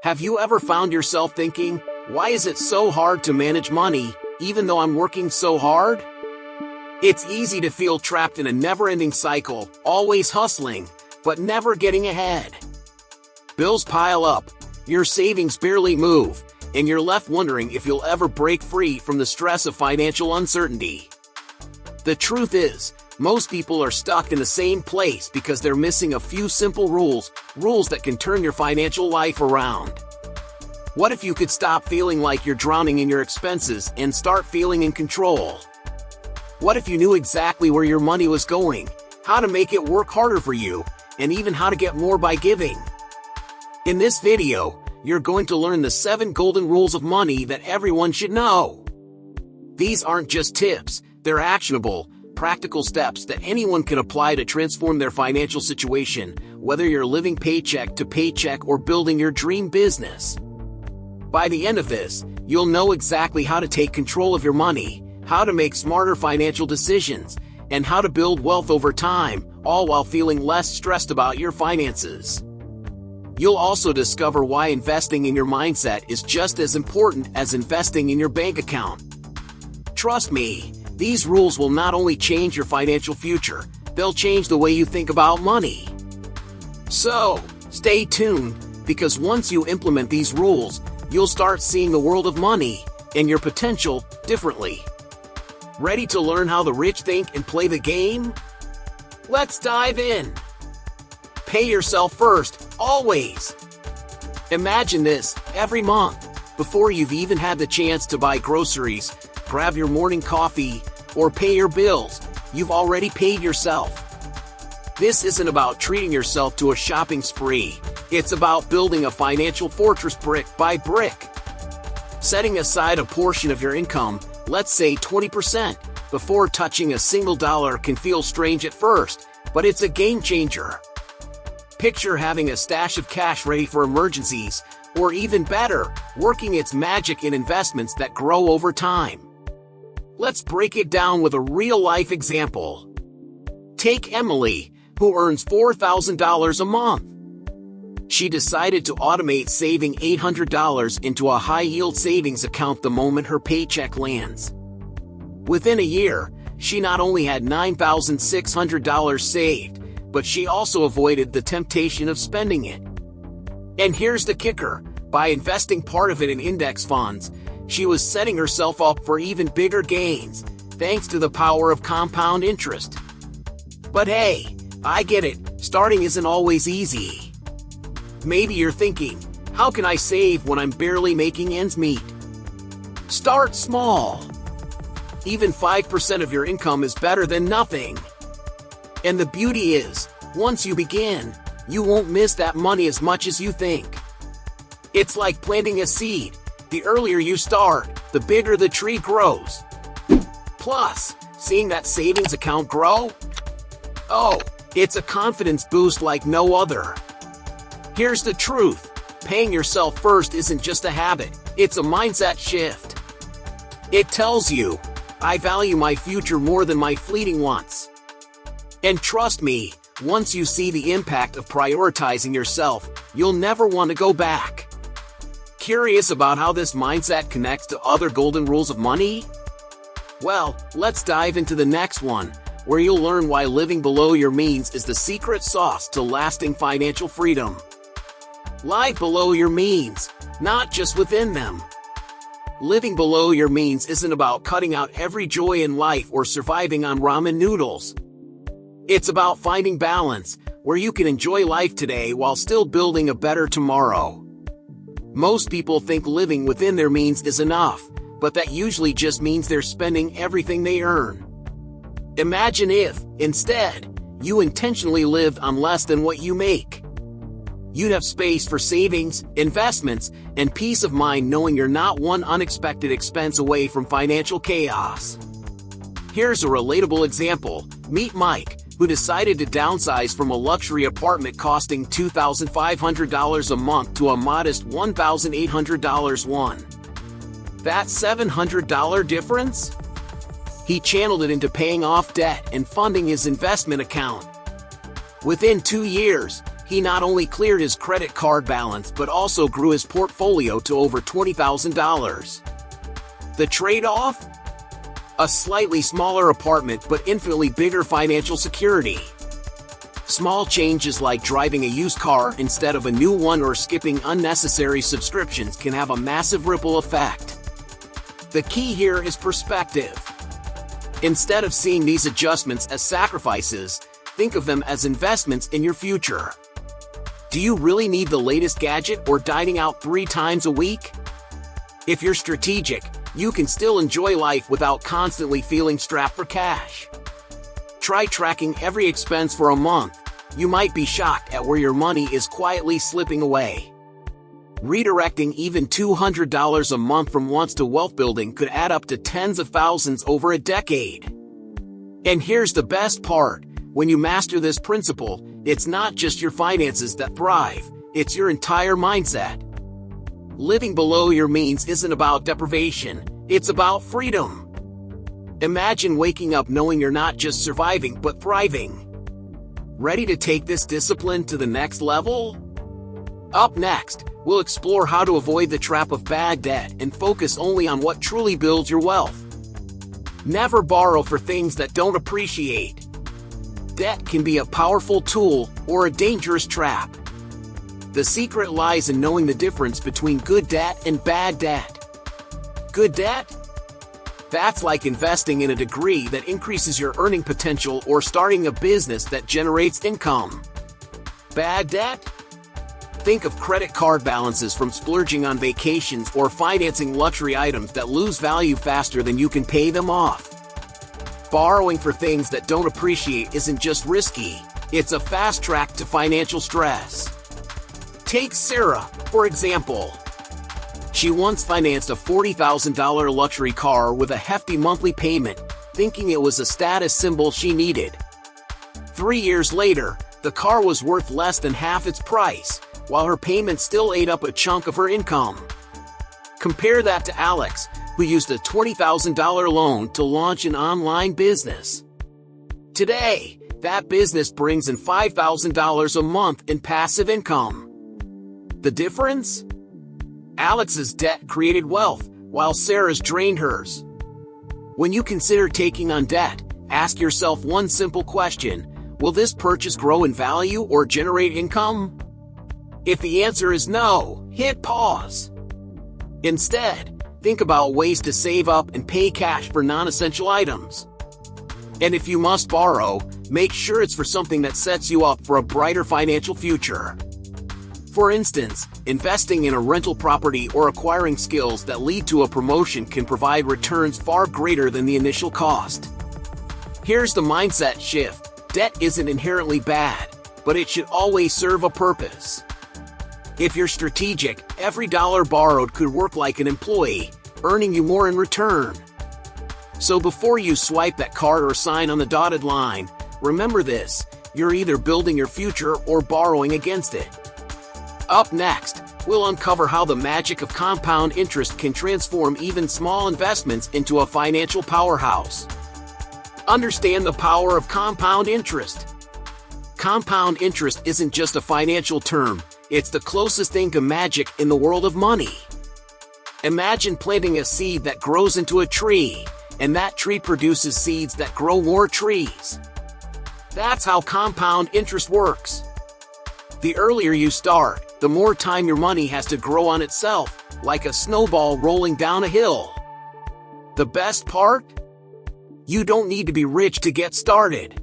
Have you ever found yourself thinking, why is it so hard to manage money, even though I'm working so hard? It's easy to feel trapped in a never-ending cycle, always hustling, but never getting ahead. Bills pile up, your savings barely move, and you're left wondering if you'll ever break free from the stress of financial uncertainty. The truth is, most people are stuck in the same place because they're missing a few simple rules that can turn your financial life around. What if you could stop feeling like you're drowning in your expenses and start feeling in control? What if you knew exactly where your money was going, how to make it work harder for you, and even how to get more by giving? In this video, you're going to learn the 7 golden rules of money that everyone should know. These aren't just tips, they're actionable, practical steps that anyone can apply to transform their financial situation, whether you're living paycheck to paycheck or building your dream business. By the end of this, you'll know exactly how to take control of your money, how to make smarter financial decisions, and how to build wealth over time, all while feeling less stressed about your finances. You'll also discover why investing in your mindset is just as important as investing in your bank account. Trust me, these rules will not only change your financial future, they'll change the way you think about money. So, stay tuned, because once you implement these rules, you'll start seeing the world of money and your potential differently. Ready to learn how the rich think and play the game? Let's dive in. Pay yourself first, always. Imagine this, every month, before you've even had the chance to buy groceries, grab your morning coffee, or pay your bills, you've already paid yourself. This isn't about treating yourself to a shopping spree. It's about building a financial fortress brick by brick. Setting aside a portion of your income, let's say 20%, before touching a single dollar can feel strange at first, but it's a game changer. Picture having a stash of cash ready for emergencies, or even better, working its magic in investments that grow over time. Let's break it down with a real-life example. Take Emily, who earns $4,000 a month. She decided to automate saving $800 into a high-yield savings account the moment her paycheck lands. Within a year, she not only had $9,600 saved, but she also avoided the temptation of spending it. And here's the kicker, by investing part of it in index funds, she was setting herself up for even bigger gains, thanks to the power of compound interest. But hey, I get it, starting isn't always easy. Maybe you're thinking, how can I save when I'm barely making ends meet? Start small. Even 5% of your income is better than nothing. And the beauty is, once you begin, you won't miss that money as much as you think. It's like planting a seed. The earlier you start, the bigger the tree grows. Plus, seeing that savings account grow? Oh, it's a confidence boost like no other. Here's the truth. Paying yourself first isn't just a habit, it's a mindset shift. It tells you, I value my future more than my fleeting wants. And trust me, once you see the impact of prioritizing yourself, you'll never want to go back. Curious about how this mindset connects to other golden rules of money? Well, let's dive into the next one, where you'll learn why living below your means is the secret sauce to lasting financial freedom. Live below your means, not just within them. Living below your means isn't about cutting out every joy in life or surviving on ramen noodles. It's about finding balance, where you can enjoy life today while still building a better tomorrow. Most people think living within their means is enough, but that usually just means they're spending everything they earn. Imagine if, instead, you intentionally lived on less than what you make. You'd have space for savings, investments, and peace of mind knowing you're not one unexpected expense away from financial chaos. Here's a relatable example. Meet Mike, who decided to downsize from a luxury apartment costing $2,500 a month to a modest $1,800 one. That $700 difference? He channeled it into paying off debt and funding his investment account. Within 2 years, He not only cleared his credit card balance but also grew his portfolio to over $20,000. The trade-off? A slightly smaller apartment but infinitely bigger financial security. Small changes like driving a used car instead of a new one or skipping unnecessary subscriptions can have a massive ripple effect. The key here is perspective. Instead of seeing these adjustments as sacrifices, think of them as investments in your future. Do you really need the latest gadget or dining out 3 times a week? If you're strategic, you can still enjoy life without constantly feeling strapped for cash. Try tracking every expense for a month. You might be shocked at where your money is quietly slipping away. Redirecting even $200 a month from wants to wealth building could add up to tens of thousands over a decade. And here's the best part. When you master this principle, it's not just your finances that thrive, it's your entire mindset. Living below your means isn't about deprivation, it's about freedom. Imagine waking up knowing you're not just surviving but thriving. Ready to take this discipline to the next level? Up next, we'll explore how to avoid the trap of bad debt and focus only on what truly builds your wealth. Never borrow for things that don't appreciate. Debt can be a powerful tool or a dangerous trap. The secret lies in knowing the difference between good debt and bad debt. Good debt? That's like investing in a degree that increases your earning potential or starting a business that generates income. Bad debt? Think of credit card balances from splurging on vacations or financing luxury items that lose value faster than you can pay them off. Borrowing for things that don't appreciate isn't just risky, it's a fast track to financial stress. Take Sarah, for example. She once financed a $40,000 luxury car with a hefty monthly payment, thinking it was a status symbol she needed. 3 years later, the car was worth less than half its price, while her payment still ate up a chunk of her income. Compare that to Alex, who used a $20,000 loan to launch an online business. Today, that business brings in $5,000 a month in passive income. The difference? Alex's debt created wealth, while Sarah's drained hers. When you consider taking on debt, ask yourself one simple question: will this purchase grow in value or generate income? If the answer is no, hit pause. Instead, think about ways to save up and pay cash for non-essential items. And if you must borrow, make sure it's for something that sets you up for a brighter financial future. For instance, investing in a rental property or acquiring skills that lead to a promotion can provide returns far greater than the initial cost. Here's the mindset shift: debt isn't inherently bad, but it should always serve a purpose. If you're strategic, every dollar borrowed could work like an employee, earning you more in return. So before you swipe that card or sign on the dotted line, remember this: you're either building your future or borrowing against it. Up next, we'll uncover how the magic of compound interest can transform even small investments into a financial powerhouse. Understand the power of compound interest. Compound interest isn't just a financial term, it's the closest thing to magic in the world of money. Imagine planting a seed that grows into a tree, and that tree produces seeds that grow more trees. That's how compound interest works. The earlier you start, the more time your money has to grow on itself, like a snowball rolling down a hill. The best part? You don't need to be rich to get started.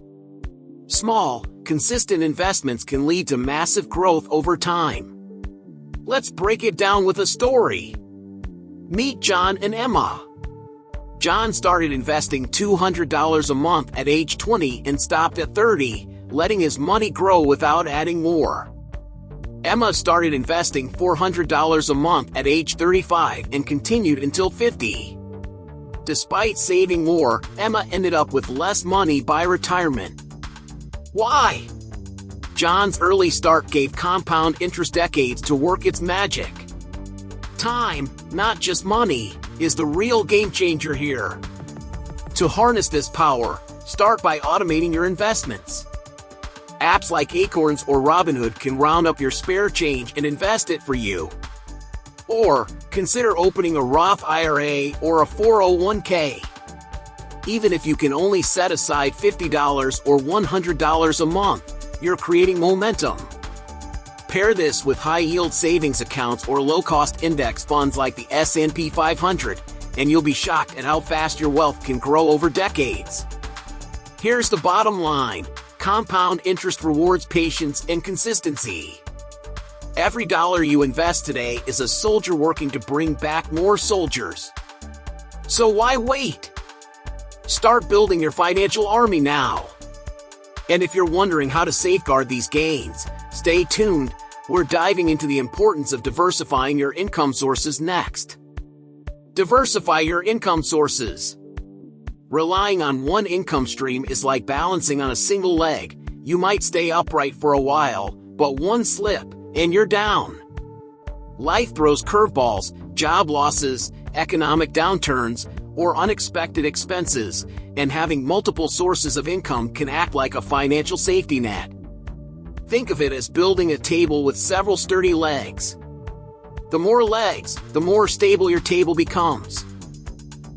Small, consistent investments can lead to massive growth over time. Let's break it down with a story. Meet John and Emma. John started investing $200 a month at age 20 and stopped at 30, letting his money grow without adding more. Emma started investing $400 a month at age 35 and continued until 50. Despite saving more, Emma ended up with less money by retirement. Why? John's early start gave compound interest decades to work its magic. Time, not just money, is the real game changer here. To harness this power, start by automating your investments. Apps like Acorns or Robinhood can round up your spare change and invest it for you. Or, consider opening a Roth IRA or a 401k. Even if you can only set aside $50 or $100 a month, you're creating momentum. Pair this with high-yield savings accounts or low-cost index funds like the S&P 500, and you'll be shocked at how fast your wealth can grow over decades. Here's the bottom line: compound interest rewards patience and consistency. Every dollar you invest today is a soldier working to bring back more soldiers. So why wait? Start building your financial army now. And if you're wondering how to safeguard these gains, stay tuned. We're diving into the importance of diversifying your income sources next. Diversify your income sources. Relying on one income stream is like balancing on a single leg. You might stay upright for a while, but one slip, and you're down. Life throws curveballs, job losses, economic downturns, or unexpected expenses, and having multiple sources of income can act like a financial safety net. Think of it as building a table with several sturdy legs. The more legs, the more stable your table becomes.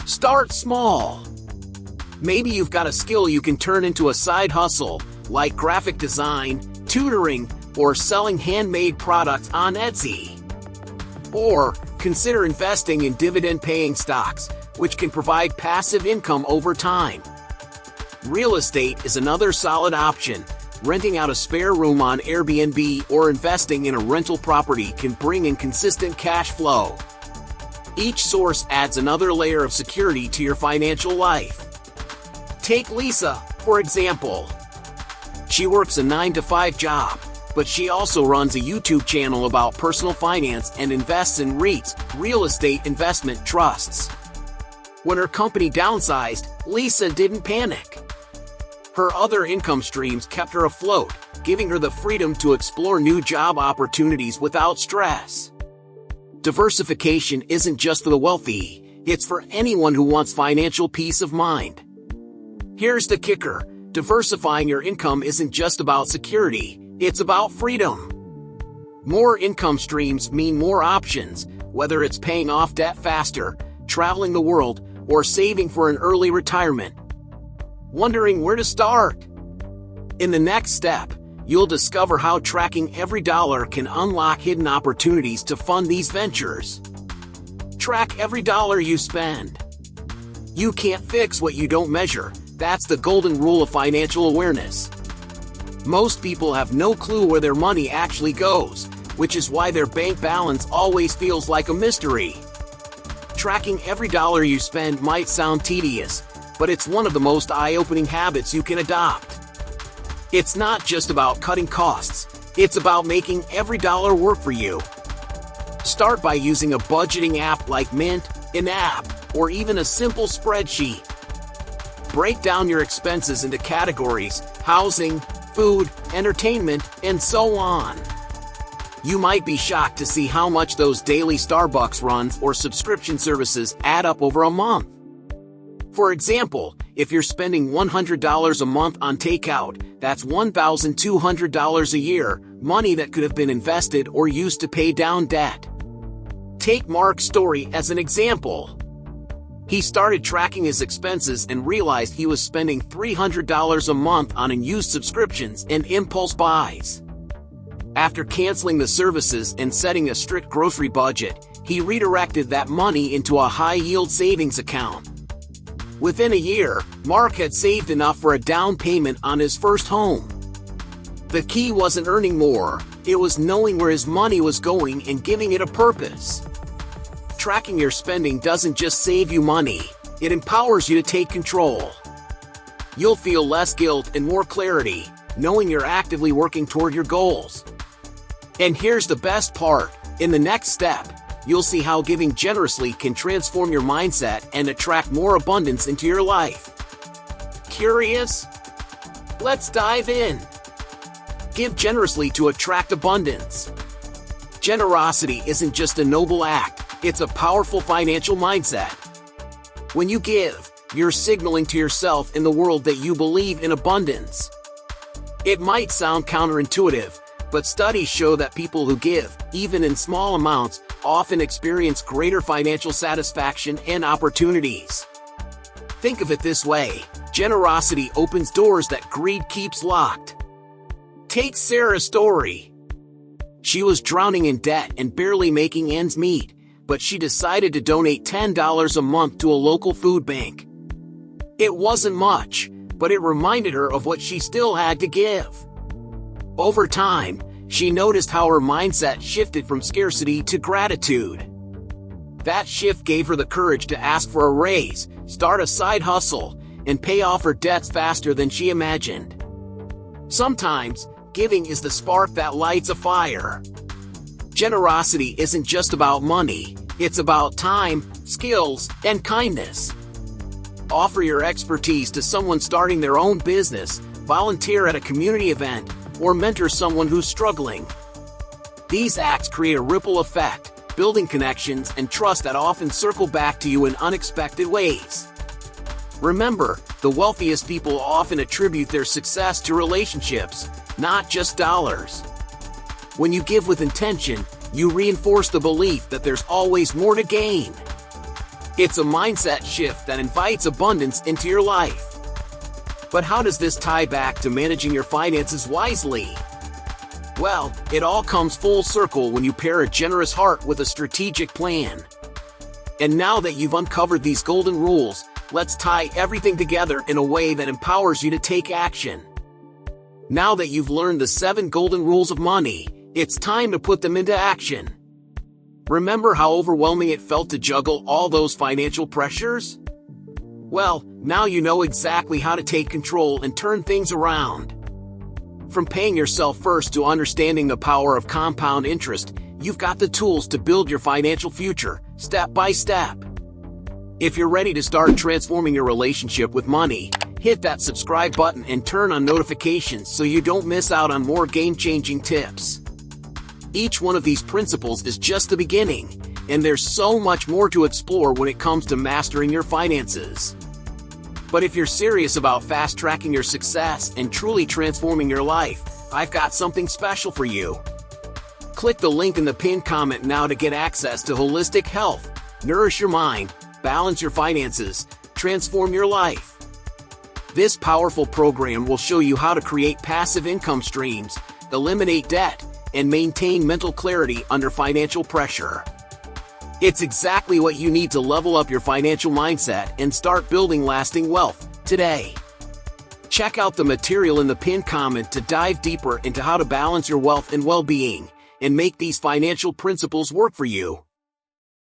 Start small. Maybe you've got a skill you can turn into a side hustle, like graphic design, tutoring, or selling handmade products on Etsy. Or, consider investing in dividend-paying stocks, which can provide passive income over time. Real estate is another solid option. Renting out a spare room on Airbnb or investing in a rental property can bring in consistent cash flow. Each source adds another layer of security to your financial life. Take Lisa, for example. She works a 9-to-5 job, but she also runs a YouTube channel about personal finance and invests in REITs, real estate investment trusts. When her company downsized, Lisa didn't panic. Her other income streams kept her afloat, giving her the freedom to explore new job opportunities without stress. Diversification isn't just for the wealthy, it's for anyone who wants financial peace of mind. Here's the kicker: diversifying your income isn't just about security, it's about freedom. More income streams mean more options, whether it's paying off debt faster, traveling the world, or saving for an early retirement. Wondering where to start? In the next step, you'll discover how tracking every dollar can unlock hidden opportunities to fund these ventures. Track every dollar you spend. You can't fix what you don't measure. That's the golden rule of financial awareness. Most people have no clue where their money actually goes, which is why their bank balance always feels like a mystery. Tracking every dollar you spend might sound tedious, but it's one of the most eye-opening habits you can adopt. It's not just about cutting costs, it's about making every dollar work for you. Start by using a budgeting app like Mint, an app, or even a simple spreadsheet. Break down your expenses into categories: housing, food, entertainment, and so on. You might be shocked to see how much those daily Starbucks runs or subscription services add up over a month. For example, if you're spending $100 a month on takeout, that's $1,200 a year, money that could have been invested or used to pay down debt. Take Mark's story as an example. He started tracking his expenses and realized he was spending $300 a month on unused subscriptions and impulse buys. After canceling the services and setting a strict grocery budget, he redirected that money into a high-yield savings account. Within a year, Mark had saved enough for a down payment on his first home. The key wasn't earning more, it was knowing where his money was going and giving it a purpose. Tracking your spending doesn't just save you money, it empowers you to take control. You'll feel less guilt and more clarity, knowing you're actively working toward your goals. And here's the best part: in the next step, you'll see how giving generously can transform your mindset and attract more abundance into your life. Curious? Let's dive in. Give generously to attract abundance. Generosity isn't just a noble act, it's a powerful financial mindset. When you give, you're signaling to yourself and the world that you believe in abundance. It might sound counterintuitive, but studies show that people who give, even in small amounts, often experience greater financial satisfaction and opportunities. Think of it this way: generosity opens doors that greed keeps locked. Take Sarah's story. She was drowning in debt and barely making ends meet, but she decided to donate $10 a month to a local food bank. It wasn't much, but it reminded her of what she still had to give. Over time, she noticed how her mindset shifted from scarcity to gratitude. That shift gave her the courage to ask for a raise, start a side hustle, and pay off her debts faster than she imagined. Sometimes, giving is the spark that lights a fire. Generosity isn't just about money, it's about time, skills, and kindness. Offer your expertise to someone starting their own business, volunteer at a community event, or mentor someone who's struggling. These acts create a ripple effect, building connections and trust that often circle back to you in unexpected ways. Remember, the wealthiest people often attribute their success to relationships, not just dollars. When you give with intention, you reinforce the belief that there's always more to gain. It's a mindset shift that invites abundance into your life. But how does this tie back to managing your finances wisely? Well, it all comes full circle when you pair a generous heart with a strategic plan. And now that you've uncovered these golden rules, let's tie everything together in a way that empowers you to take action. Now that you've learned the 7 golden rules of money, it's time to put them into action. Remember how overwhelming it felt to juggle all those financial pressures? Well, now you know exactly how to take control and turn things around. From paying yourself first to understanding the power of compound interest, you've got the tools to build your financial future, step by step. If you're ready to start transforming your relationship with money, hit that subscribe button and turn on notifications so you don't miss out on more game-changing tips. Each one of these principles is just the beginning, and there's so much more to explore when it comes to mastering your finances. But if you're serious about fast-tracking your success and truly transforming your life, I've got something special for you. Click the link in the pinned comment now to get access to holistic health, nourish your mind, balance your finances, transform your life. This powerful program will show you how to create passive income streams, eliminate debt, and maintain mental clarity under financial pressure. It's exactly what you need to level up your financial mindset and start building lasting wealth today. Check out the material in the pinned comment to dive deeper into how to balance your wealth and well-being and make these financial principles work for you.